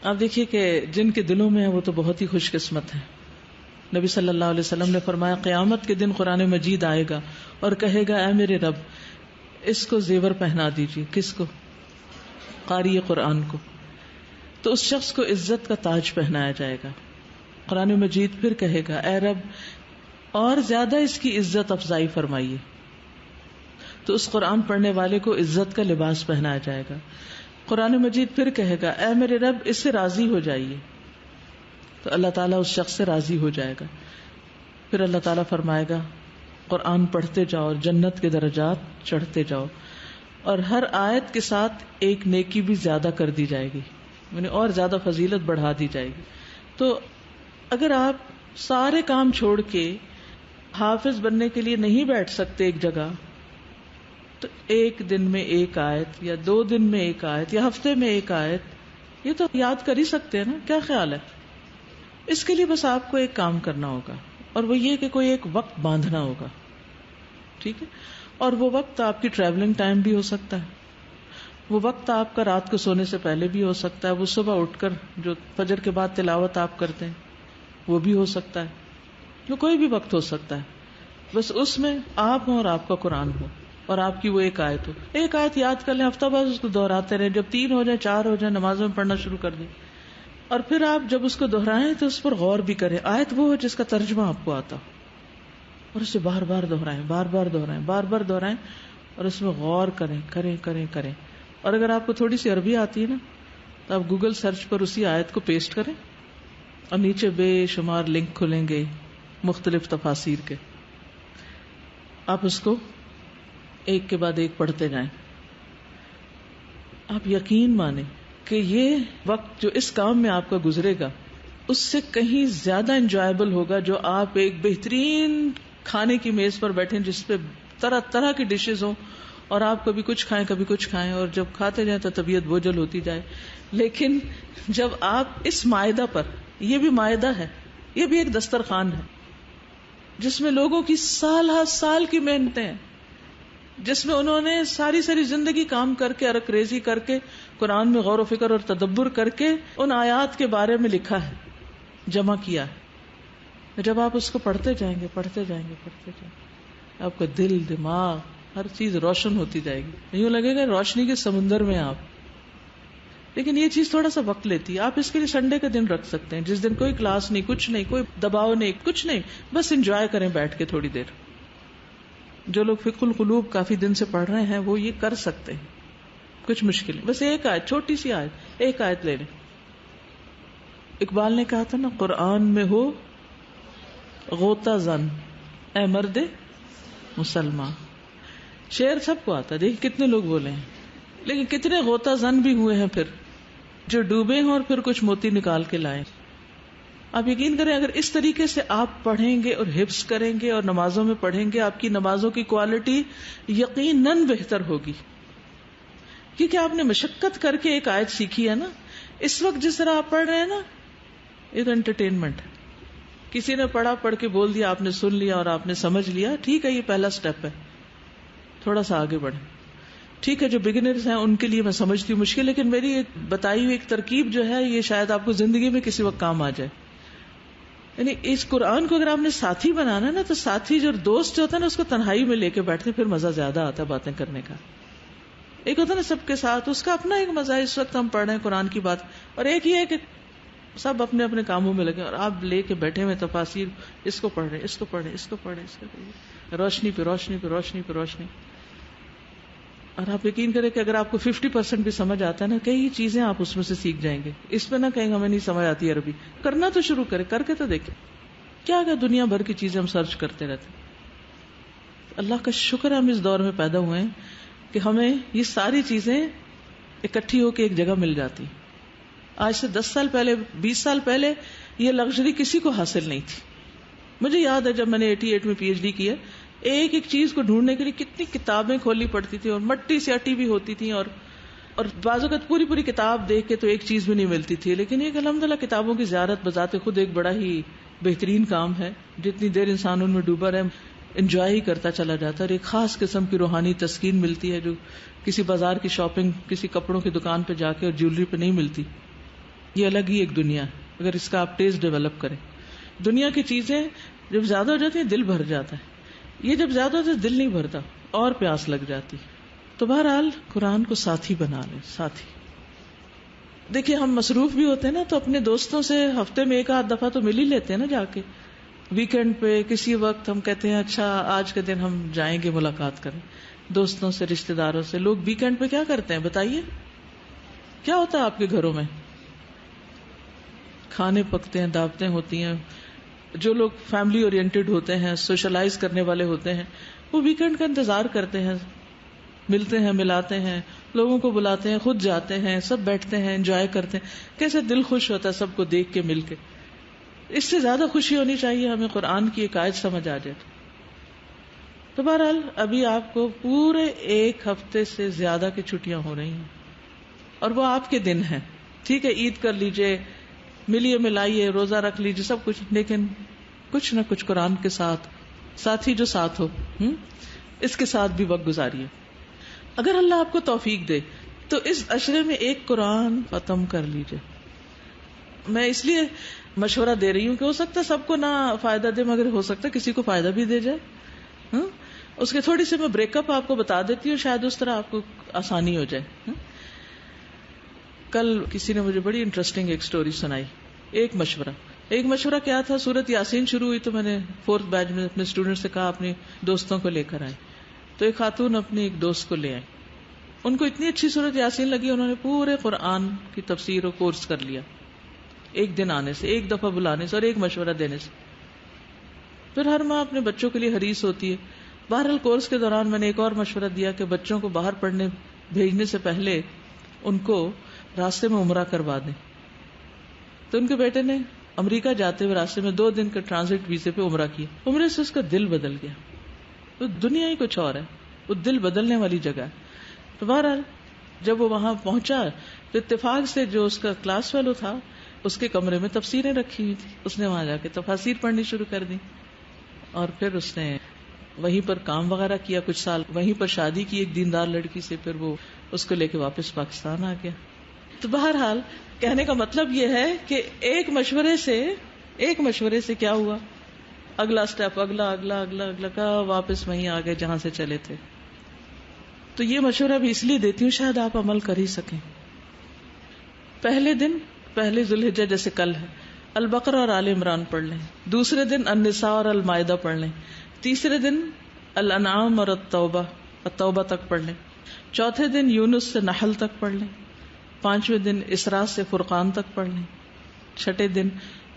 آپ دیکھیے کہ جن کے دلوں میں ہے وہ تو بہت ہی خوش قسمت ہے۔ نبی صلی اللہ علیہ وسلم نے فرمایا قیامت کے دن قرآن مجید آئے گا اور کہے گا اے میرے رب اس کو زیور پہنا دیجیے۔ کس کو؟ قاری قرآن کو۔ تو اس شخص کو عزت کا تاج پہنایا جائے گا۔ قرآن مجید پھر کہے گا اے رب اور زیادہ اس کی عزت افزائی فرمائیے، تو اس قرآن پڑھنے والے کو عزت کا لباس پہنایا جائے گا۔ قرآن مجید پھر کہے گا اے میرے رب اس سے راضی ہو جائیے، تو اللہ تعالیٰ اس شخص سے راضی ہو جائے گا۔ پھر اللہ تعالیٰ فرمائے گا قرآن پڑھتے جاؤ، جنت کے درجات چڑھتے جاؤ، اور ہر آیت کے ساتھ ایک نیکی بھی زیادہ کر دی جائے گی، یعنی اور زیادہ فضیلت بڑھا دی جائے گی۔ تو اگر آپ سارے کام چھوڑ کے حافظ بننے کے لیے نہیں بیٹھ سکتے ایک جگہ، وقت ایک دن میں ایک آیت یا 2 دن میں ایک آیت یا ہفتے میں ایک آیت، یہ تو یاد کر ہی سکتے ہیں نا. کیا خیال ہے؟ اس کے لیے بس آپ کو ایک کام کرنا ہوگا، اور وہ یہ کہ کوئی ایک وقت باندھنا ہوگا. ٹھیک ہے؟ اور وہ وقت آپ کی ٹریولنگ ٹائم بھی ہو سکتا ہے، وہ وقت آپ کا رات کو سونے سے پہلے بھی ہو سکتا ہے، وہ صبح اٹھ کر جو فجر کے بعد تلاوت آپ کرتے ہیں وہ بھی ہو سکتا ہے، جو کوئی بھی وقت ہو سکتا ہے. بس اس میں آپ ہوں اور آپ کا قرآن ہو اور آپ کی وہ ایک آیت ہو. ایک آیت یاد کر لیں، ہفتہ بعد اس کو دہراتے رہیں، جب 3 ہو جائیں 4 ہو جائیں نمازوں میں پڑھنا شروع کر دیں. اور پھر آپ جب اس کو دہرائیں تو اس پر غور بھی کریں. آیت وہ ہو جس کا ترجمہ آپ کو آتا ہو، اور اسے بار بار دہرائیں، بار بار دہرائیں، بار بار دہرائیں، اور اس میں غور کریں کریں کریں کریں. اور اگر آپ کو تھوڑی سی عربی آتی ہے نا تو آپ گوگل سرچ پر اسی آیت کو پیسٹ کریں، اور نیچے بے شمار لنک کھلیں گے مختلف تفاسیر کے. آپ اس کو ایک کے بعد ایک پڑھتے جائیں. آپ یقین مانیں کہ یہ وقت جو اس کام میں آپ کا گزرے گا اس سے کہیں زیادہ انجوائبل ہوگا جو آپ ایک بہترین کھانے کی میز پر بیٹھیں جس پہ طرح طرح کی ڈشز ہوں، اور آپ کبھی کچھ کھائیں کبھی کچھ کھائیں، اور جب کھاتے جائیں تو طبیعت بوجھل ہوتی جائے. لیکن جب آپ اس مائدہ پر، یہ بھی مائدہ ہے، یہ بھی ایک دسترخوان ہے جس میں لوگوں کی سال ہر سال کی محنتیں ہیں، جس میں انہوں نے ساری زندگی کام کر کے، عرق ریزی کر کے، قرآن میں غور و فکر اور تدبر کر کے ان آیات کے بارے میں لکھا ہے، جمع کیا ہے. جب آپ اس کو پڑھتے جائیں گے پڑھتے جائیں گے پڑھتے جائیں گے، آپ کا دل، دماغ، ہر چیز روشن ہوتی جائے گی. یوں لگے گا روشنی کے سمندر میں آپ. لیکن یہ چیز تھوڑا سا وقت لیتی ہے. آپ اس کے لیے سنڈے کا دن رکھ سکتے ہیں جس دن کوئی کلاس نہیں، کچھ نہیں، کوئی دباؤ نہیں، کچھ نہیں، بس انجوائے کریں بیٹھ کے تھوڑی دیر. جو لوگ فقہ القلوب کافی دن سے پڑھ رہے ہیں وہ یہ کر سکتے ہیں. کچھ مشکل نہیں، بس ایک آیت، چھوٹی سی آیت، ایک آیت لے لیں. اقبال نے کہا تھا نا، قرآن میں ہو غوطہ زن اے مرد مسلمان. شعر سب کو آتا ہے، دیکھ کتنے لوگ بولے ہیں، لیکن کتنے غوطہ زن بھی ہوئے ہیں پھر جو ڈوبے ہیں اور پھر کچھ موتی نکال کے لائیں. آپ یقین کریں اگر اس طریقے سے آپ پڑھیں گے اور حفظ کریں گے اور نمازوں میں پڑھیں گے، آپ کی نمازوں کی کوالٹی یقیناً بہتر ہوگی، کیونکہ آپ نے مشقت کر کے ایک آیت سیکھی ہے نا. اس وقت جس طرح آپ پڑھ رہے ہیں نا، یہ تو انٹرٹینمنٹ ہے. کسی نے پڑھا، پڑھ کے بول دیا، آپ نے سن لیا اور آپ نے سمجھ لیا، ٹھیک ہے، یہ پہلا سٹیپ ہے، تھوڑا سا آگے بڑھیں. ٹھیک ہے، جو بگنرز ہیں ان کے لیے میں سمجھتی ہوں مشکل، لیکن میری ایک بتائی ہوئی ایک ترکیب جو ہے یہ شاید آپ کو زندگی میں کسی وقت کام آ جائے. یعنی اس قرآن کو اگر آپ نے ساتھی بنانا نا تو ساتھی جو دوست جو ہوتا ہے نا اس کو تنہائی میں لے کے بیٹھتے پھر مزہ زیادہ آتا ہے باتیں کرنے کا. ایک ہوتا ہے نا سب کے ساتھ، اس کا اپنا ایک مزہ ہے. اس وقت ہم پڑھ رہے ہیں قرآن کی بات، اور ایک یہ ہے کہ سب اپنے اپنے کاموں میں لگے اور آپ لے کے بیٹھے ہوئے تفاسیر، اس کو پڑھ رہے، اس کو پڑھ رہے، اس کو پڑھ رہے، اس کو پڑھ رہے، روشنی پہ روشنی پہ روشنی پہ روشنی. اور آپ یقین کریں کہ اگر آپ کو 50% بھی سمجھ آتا ہے نا، کئی چیزیں آپ اس میں سے سیکھ جائیں گے. اس پہ نہ کہیں ہمیں نہیں سمجھ آتی عربی، کرنا تو شروع کریں، کر کے تو دیکھیں. کیا دنیا بھر کی چیزیں ہم سرچ کرتے رہتے. اللہ کا شکر ہے ہم اس دور میں پیدا ہوئے ہیں کہ ہمیں یہ ساری چیزیں اکٹھی ہو کے ایک جگہ مل جاتی. آج سے 10 سال پہلے، 20 سال پہلے یہ لگژری کسی کو حاصل نہیں تھی. مجھے یاد ہے جب میں نے 88 میں PhD کیا، ایک ایک چیز کو ڈھونڈنے کے لیے کتنی کتابیں کھولنی پڑتی تھی، اور مٹی سے اٹی بھی ہوتی تھی، اور بعض اوقات پوری کتاب دیکھ کے تو ایک چیز بھی نہیں ملتی تھی. لیکن یہ الحمدللہ کتابوں کی زیارت بذات خود ایک بڑا ہی بہترین کام ہے. جتنی دیر انسان ان میں ڈوبا رہے انجوائے ہی کرتا چلا جاتا ہے، اور ایک خاص قسم کی روحانی تسکین ملتی ہے جو کسی بازار کی شاپنگ، کسی کپڑوں کی دکان پہ جا کے اور جیولری پہ نہیں ملتی. یہ الگ ہی ایک دنیا ہے اگر اس کا آپ ٹیسٹ ڈیولپ کریں. دنیا کی چیزیں جب زیادہ ہو جاتی ہیں دل بھر جاتا ہے، یہ جب زیادہ ہوتا ہے دل نہیں بھرتا اور پیاس لگ جاتی. تو بہرحال قرآن کو ساتھی بنا لیں. ساتھی دیکھیں، ہم مصروف بھی ہوتے ہیں نا تو اپنے دوستوں سے ہفتے میں 1 آدھ دفعہ تو مل ہی لیتے ہیں نا. جا کے ویکینڈ پہ کسی وقت ہم کہتے ہیں اچھا آج کے دن ہم جائیں گے ملاقات کریں دوستوں سے، رشتہ داروں سے. لوگ ویکینڈ پہ کیا کرتے ہیں بتائیے؟ کیا ہوتا ہے آپ کے گھروں میں؟ کھانے پکتے ہیں، دعوتیں ہوتی ہیں. جو لوگ فیملی اورینٹڈ ہوتے ہیں، سوشلائز کرنے والے ہوتے ہیں، وہ ویکینڈ کا انتظار کرتے ہیں، ملتے ہیں، ملاتے ہیں، لوگوں کو بلاتے ہیں، خود جاتے ہیں، سب بیٹھتے ہیں، انجوائے کرتے ہیں. کیسے دل خوش ہوتا ہے سب کو دیکھ کے، مل کے. اس سے زیادہ خوشی ہونی چاہیے ہمیں قرآن کی ایک آیت سمجھ آ جائے. تو بہرحال ابھی آپ کو پورے 1 ہفتے سے زیادہ کی چھٹیاں ہو رہی ہیں اور وہ آپ کے دن ہیں. ٹھیک ہے، عید کر لیجئے، ملیے ملائیے، روزہ رکھ لیجئے، سب کچھ، لیکن کچھ نہ کچھ قرآن کے ساتھ ہی جو ساتھ ہو اس کے ساتھ بھی وقت گزاریے. اگر اللہ آپ کو توفیق دے تو اس عشرے میں 1 قرآن ختم کر لیجئے. میں اس لیے مشورہ دے رہی ہوں کہ ہو سکتا ہے سب کو نہ فائدہ دے، مگر ہو سکتا ہے کسی کو فائدہ بھی دے جائے. اس کے تھوڑی سی میں بریک اپ آپ کو بتا دیتی ہوں، شاید اس طرح آپ کو آسانی ہو جائے. کل کسی نے مجھے بڑی انٹرسٹنگ ایک سٹوری سنائی. ایک مشورہ کیا تھا، سورت یاسین شروع ہوئی تو میں نے 4th بیچ میں اپنے اسٹوڈنٹ سے کہا اپنے دوستوں کو لے کر آئے. تو ایک خاتون اپنے ایک دوست کو لے آئی. ان کو اتنی اچھی سورت یاسین لگی، انہوں نے پورے قرآن کی تفسیر و کورس کر لیا، ایک دن آنے سے، ایک دفعہ بلانے سے اور ایک مشورہ دینے سے. پھر ہر ماں اپنے بچوں کے لیے حریص ہوتی ہے. بہرحال کورس کے دوران میں نے ایک اور مشورہ دیا کہ بچوں کو باہر پڑھنے بھیجنے سے پہلے ان کو راستے میں عمرہ کروا دیں. تو ان کے بیٹے نے امریکہ جاتے ہوئے راستے میں 2 دن کے ٹرانزٹ ویزے پہ عمرہ کیا. عمرے سے اس کا دل بدل گیا. تو دنیا ہی کچھ اور ہے، وہ دل بدلنے والی جگہ ہے. تو بہرحال جب وہ وہاں پہنچا تو اتفاق سے جو اس کا کلاس فیلو تھا اس کے کمرے میں تفسیریں رکھی ہوئی تھی. اس نے وہاں جا کے تفاسیر پڑھنی شروع کر دی اور پھر اس نے وہیں پر کام وغیرہ کیا کچھ سال، وہیں پر شادی کی ایک دیندار لڑکی سے، پھر وہ اس کو لے کے واپس پاکستان آ گیا. تو بہرحال کہنے کا مطلب یہ ہے کہ ایک مشورے سے کیا ہوا، اگلا سٹیپ، اگلا کا واپس وہیں آ گئے جہاں سے چلے تھے. تو یہ مشورہ بھی اس لیے دیتی ہوں شاید آپ عمل کر ہی سکیں. پہلے ذوالحجہ جیسے کل ہے، البقرہ اور آل عمران پڑھ لیں. دوسرے دن النساء اور المائدہ پڑھ لیں. تیسرے دن الانعام اور التوبہ تک پڑھ لیں. چوتھے دن یونس سے نحل تک پڑھ لیں. 5ویں دن اسراء سے فرقان تک پڑھ لیں. 6 دن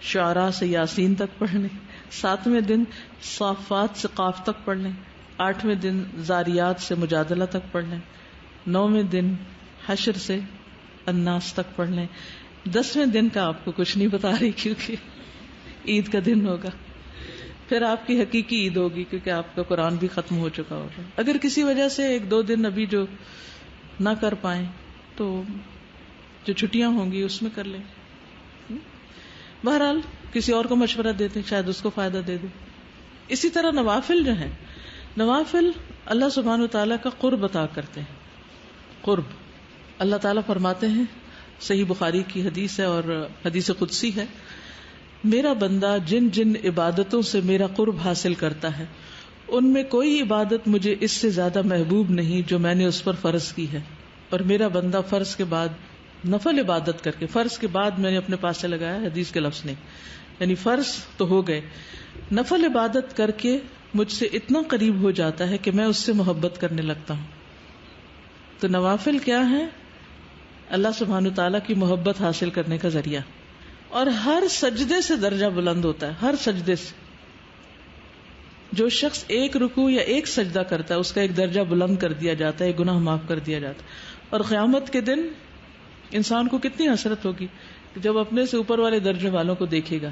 شعراء سے یاسین تک پڑھ لیں. 7ویں دن صافات سے قاف تک پڑھ لیں. 8ویں دن زاریات سے مجادلہ تک پڑھ لیں. 9ویں دن حشر سے الناس تک پڑھ لیں. 10ویں دن کا آپ کو کچھ نہیں بتا رہی کیونکہ عید کا دن ہوگا، پھر آپ کی حقیقی عید ہوگی کیونکہ آپ کا قرآن بھی ختم ہو چکا ہوگا. اگر کسی وجہ سے 1-2 دن ابھی جو نہ کر پائیں تو جو چھٹیاں ہوں گی اس میں کر لیں. بہرحال کسی اور کو مشورہ دیتے شاید اس کو فائدہ دے دے. اسی طرح نوافل جو ہیں، نوافل اللہ سبحانہ وتعالیٰ کا قرب عطا کرتے ہیں. قرب اللہ تعالیٰ فرماتے ہیں، صحیح بخاری کی حدیث ہے اور حدیث قدسی ہے، میرا بندہ جن جن عبادتوں سے میرا قرب حاصل کرتا ہے ان میں کوئی عبادت مجھے اس سے زیادہ محبوب نہیں جو میں نے اس پر فرض کی ہے. اور میرا بندہ فرض کے بعد نفل عبادت کر کے، فرض کے بعد میں نے اپنے پاس سے لگایا حدیث کے لفظ نے، یعنی فرض تو ہو گئے، نفل عبادت کر کے مجھ سے اتنا قریب ہو جاتا ہے کہ میں اس سے محبت کرنے لگتا ہوں. تو نوافل کیا ہے؟ اللہ سبحانہ تعالیٰ کی محبت حاصل کرنے کا ذریعہ. اور ہر سجدے سے درجہ بلند ہوتا ہے، ہر سجدے سے. جو شخص 1 رکوع یا 1 سجدہ کرتا ہے اس کا ایک درجہ بلند کر دیا جاتا ہے، ایک گناہ معاف کر دیا جاتا ہے. اور قیامت کے دن انسان کو کتنی حسرت ہوگی جب اپنے سے اوپر والے درجے والوں کو دیکھے گا.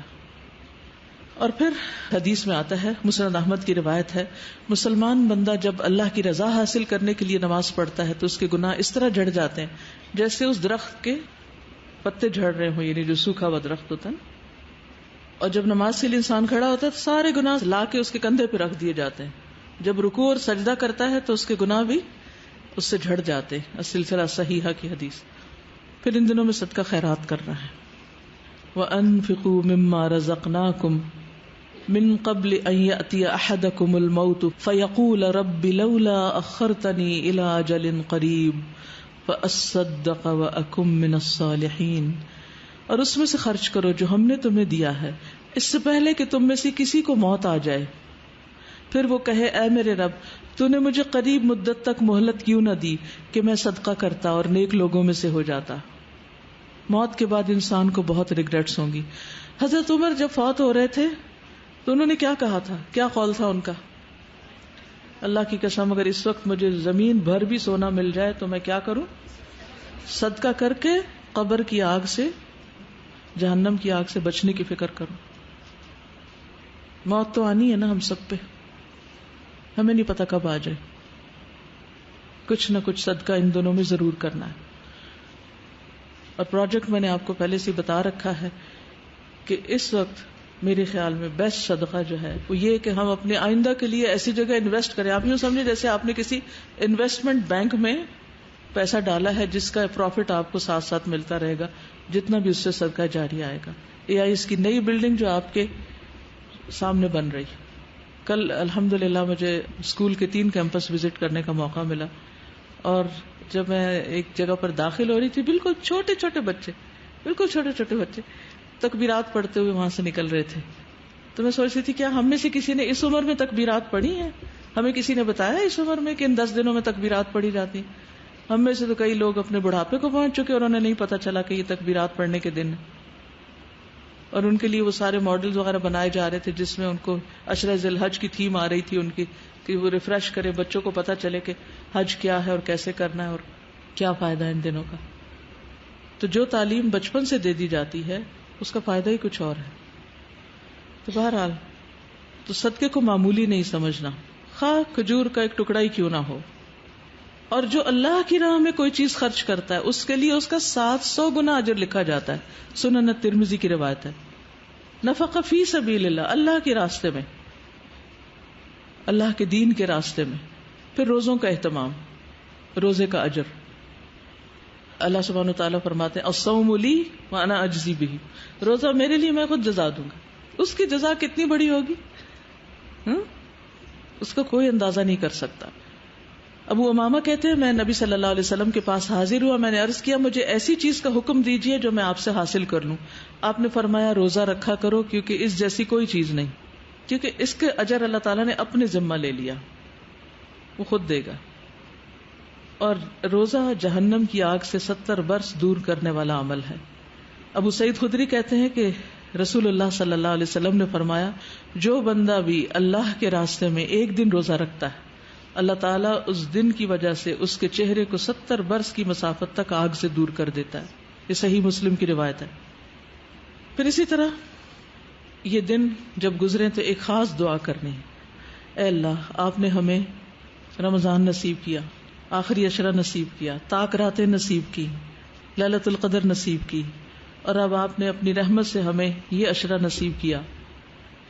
اور پھر حدیث میں آتا ہے، مسند احمد کی روایت ہے، مسلمان بندہ جب اللہ کی رضا حاصل کرنے کے لیے نماز پڑھتا ہے تو اس کے گناہ اس طرح جھڑ جاتے ہیں جیسے اس درخت کے پتے جھڑ رہے ہوں، یعنی جو سوکھا ہوا درخت ہوتا ہے. اور جب نماز کے لیے انسان کھڑا ہوتا ہے تو سارے گناہ لا کے اس کے کندھے پہ رکھ دیے جاتے ہیں. جب رکوع اور سجدہ کرتا ہے تو اس کے گناہ بھی اس سے جھڑ جاتے ہیں. السلسلہ صحیحہ کی حدیث. پھر ان دنوں میں صدقہ خیرات کرنا ہے. وَأَنفِقُوا مِمَّا رَزَقْنَاكُمْ من قبل ان يأتي احدكم الموت فيقول رب لولا اخرتني الى اجل قريب فاصدق واكن من الصالحين. اور اس میں سے خرچ کرو جو ہم نے تمہیں دیا ہے اس سے پہلے کہ تم میں سے کسی کو موت آ جائے، پھر وہ کہے اے میرے رب تو نے مجھے قریب مدت تک مہلت کیوں نہ دی کہ میں صدقہ کرتا اور نیک لوگوں میں سے ہو جاتا. موت کے بعد انسان کو بہت ریگریٹس ہوں گی. حضرت عمر جب فوت ہو رہے تھے تو انہوں نے کیا کہا تھا، کیا قول تھا ان کا؟ اللہ کی قسم اگر اس وقت مجھے زمین بھر بھی سونا مل جائے تو میں کیا کروں؟ صدقہ کر کے قبر کی آگ سے، جہنم کی آگ سے بچنے کی فکر کروں. موت تو آنی ہے نا ہم سب پہ. ہمیں نہیں پتا کب آ جائے. کچھ نہ کچھ صدقہ ان دونوں میں ضرور کرنا ہے. اور پروجیکٹ میں نے آپ کو پہلے سے بتا رکھا ہے کہ اس وقت میرے خیال میں بیسٹ صدقہ جو ہے وہ یہ کہ ہم اپنے آئندہ کے لیے ایسی جگہ انویسٹ کریں. آپ یوں سمجھیں جیسے آپ نے کسی انویسٹمنٹ بینک میں پیسہ ڈالا ہے جس کا پروفٹ آپ کو ساتھ ساتھ ملتا رہے گا, جتنا بھی اس سے صدقہ جاری آئے گا. یا اس کی نئی بلڈنگ جو آپ کے سامنے بن رہی. کل الحمدللہ مجھے اسکول کے 3 کیمپس وزٹ کرنے کا موقع ملا, اور جب میں ایک جگہ پر داخل ہو رہی تھی, بالکل چھوٹے چھوٹے بچے تکبیرات پڑھتے ہوئے وہاں سے نکل رہے تھے. تو میں سوچ رہی تھی کیا ہم میں سے کسی نے اس عمر میں تکبیرات پڑھی ہیں؟ ہمیں کسی نے بتایا اس عمر میں کہ ان 10 دنوں میں تکبیرات پڑھی جاتی. ہم میں سے تو کئی لوگ اپنے بڑھاپے کو پہنچ چکے اور انہیں نہیں پتا چلا کہ یہ تکبیرات پڑھنے کے دن ہیں. اور ان کے لیے وہ سارے ماڈلز وغیرہ بنائے جا رہے تھے جس میں ان کو عشرہ ذی الحج کی تھیم آ رہی تھی ان کی, کہ وہ ریفریش کرے, بچوں کو پتا چلے کہ حج کیا ہے اور کیسے کرنا ہے اور کیا فائدہ ہے ان دنوں کا. تو جو تعلیم بچپن سے دے دی جاتی ہے اس کا فائدہ ہی کچھ اور ہے. تو بہرحال تو صدقے کو معمولی نہیں سمجھنا, خواہ کھجور کا ایک ٹکڑا ہی کیوں نہ ہو. اور جو اللہ کی راہ میں کوئی چیز خرچ کرتا ہے اس کے لیے اس کا 700 گنا اجر لکھا جاتا ہے. سنن ترمذی کی روایت ہے. نفقہ فی سبیل اللہ, اللہ کے راستے میں, اللہ کے دین کے راستے میں. پھر روزوں کا اہتمام, روزے کا اجر. اللہ سبحانہ وتعالیٰ فرماتے ہیں الصوم لی وانا اجزی بہ, روزہ میرے لیے میں خود جزا دوں گا. اس کی جزا کتنی بڑی ہوگی اس کا کوئی اندازہ نہیں کر سکتا. ابو امامہ کہتے ہیں میں نبی صلی اللہ علیہ وسلم کے پاس حاضر ہوا, میں نے عرض کیا مجھے ایسی چیز کا حکم دیجئے جو میں آپ سے حاصل کر لوں. آپ نے فرمایا روزہ رکھا کرو کیونکہ اس جیسی کوئی چیز نہیں, کیونکہ اس کے اجر اللہ تعالیٰ نے اپنے ذمہ لے لیا, وہ خود دے گا. اور روزہ جہنم کی آگ سے 70 برس دور کرنے والا عمل ہے. ابو سعید خدری کہتے ہیں کہ رسول اللہ صلی اللہ علیہ وسلم نے فرمایا جو بندہ بھی اللہ کے راستے میں ایک دن روزہ رکھتا ہے اللہ تعالیٰ اس دن کی وجہ سے اس کے چہرے کو 70 برس کی مسافت تک آگ سے دور کر دیتا ہے. یہ صحیح مسلم کی روایت ہے. پھر اسی طرح یہ دن جب گزرے تو ایک خاص دعا کرنی ہے. اے اللہ آپ نے ہمیں رمضان نصیب کیا, آخری عشرہ نصیب کیا, طاق راتیں نصیب کی, لیلۃ القدر نصیب کی, اور اب آپ نے اپنی رحمت سے ہمیں یہ عشرہ نصیب کیا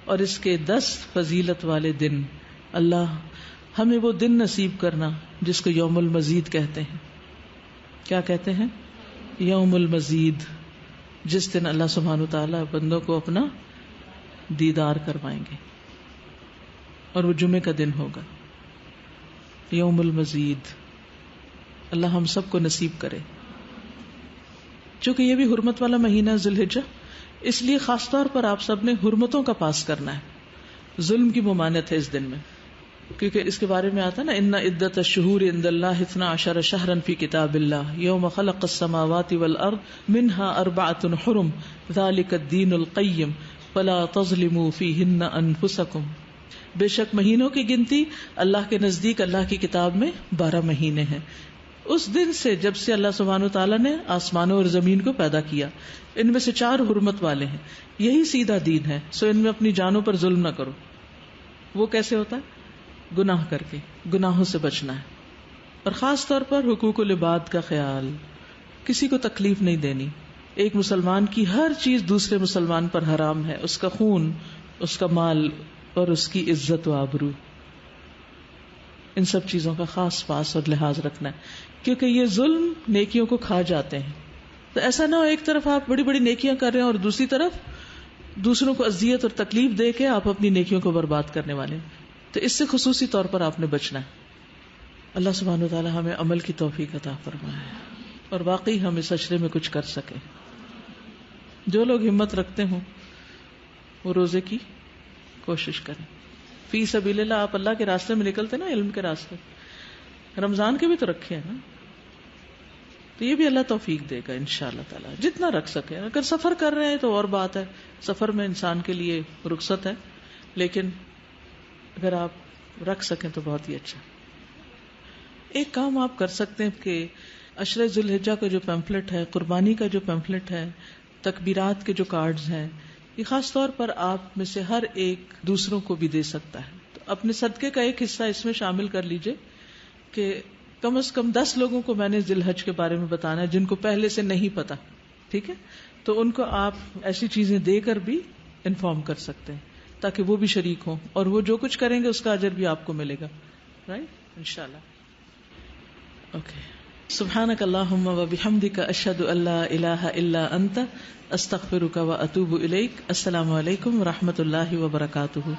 اور اس کے 10 فضیلت والے دن. اللہ ہمیں وہ دن نصیب کرنا جس کو یوم المزید کہتے ہیں. کیا کہتے ہیں؟ یوم المزید, جس دن اللہ سبحانہ وتعالی بندوں کو اپنا دیدار کروائیں گے, اور وہ جمعے کا دن ہوگا. یوم المزید اللہ ہم سب کو نصیب کرے. چونکہ یہ بھی حرمت والا مہینہ ہے ذی الحجہ, اس لیے خاص طور پر آپ سب نے حرمتوں کا پاس کرنا ہے. ظلم کی ممانعت ہے اس دن میں, کیونکہ اس کے بارے میں آتا نا ان عدت الشہور عند اللہ 12 شہرا فی کتاب اللہ یوم خلق السماوات والارض منها 4 حرم ذلک الدین القیم فلا تظلموا فیہن انفسکم. بے شک مہینوں کی گنتی اللہ کے نزدیک اللہ کی کتاب میں 12 مہینے ہیں. اس دن سے جب سے اللہ سبحانہ وتعالیٰ نے آسمانوں اور زمین کو پیدا کیا, ان میں سے 4 حرمت والے ہیں. یہی سیدھا دین ہے, سو ان میں اپنی جانوں پر ظلم نہ کرو. وہ کیسے ہوتا ہے؟ گناہ کر کے, گناہوں سے بچنا ہے, اور خاص طور پر حقوق العباد کا خیال, کسی کو تکلیف نہیں دینی. ایک مسلمان کی ہر چیز دوسرے مسلمان پر حرام ہے, اس کا خون, اس کا مال اور اس کی عزت و آبرو. ان سب چیزوں کا خاص پاس اور لحاظ رکھنا ہے, کیونکہ یہ ظلم نیکیوں کو کھا جاتے ہیں. تو ایسا نہ ہو ایک طرف آپ بڑی بڑی نیکیاں کر رہے ہیں اور دوسری طرف دوسروں کو اذیت اور تکلیف دے کے آپ اپنی نیکیوں کو برباد کرنے والے ہیں. تو اس سے خصوصی طور پر آپ نے بچنا ہے. اللہ سبحانہ وتعالی ہمیں عمل کی توفیق عطا فرمائے اور واقعی ہم اس عشرے میں کچھ کر سکیں. جو لوگ ہمت رکھتے ہوں وہ روزے کی کوشش کریں. فی سبیل اللہ, آپ اللہ کے راستے میں نکلتے نا, علم کے راستے, رمضان کے بھی تو رکھے ہیں نا, تو یہ بھی اللہ توفیق دے گا انشاءاللہ تعالی, جتنا رکھ سکے. اگر سفر کر رہے ہیں تو اور بات ہے, سفر میں انسان کے لیے رخصت ہے, لیکن اگر آپ رکھ سکیں تو بہت ہی اچھا. ایک کام آپ کر سکتے ہیں کہ عشرہ ذی الحجہ کا جو پیمفلٹ ہے, قربانی کا جو پیمفلٹ ہے, تکبیرات کے جو کارڈز ہیں, یہ خاص طور پر آپ میں سے ہر ایک دوسروں کو بھی دے سکتا ہے. تو اپنے صدقے کا ایک حصہ اس میں شامل کر لیجئے کہ کم از کم 10 لوگوں کو میں نے ذی الحج کے بارے میں بتانا ہے جن کو پہلے سے نہیں پتا. ٹھیک ہے, تو ان کو آپ ایسی چیزیں دے کر بھی انفارم کر سکتے ہیں تاکہ وہ بھی شریک ہوں, اور وہ جو کچھ کریں گے اس کا اجر بھی آپ کو ملے گا. رائٹ, انشاءاللہ. اوکے, سبحانک اللہم و بحمدک اشہد ان لا الہ الا انت استغفرک و اتوب الیک. السلام علیکم و رحمۃ اللہ وبرکاتہ.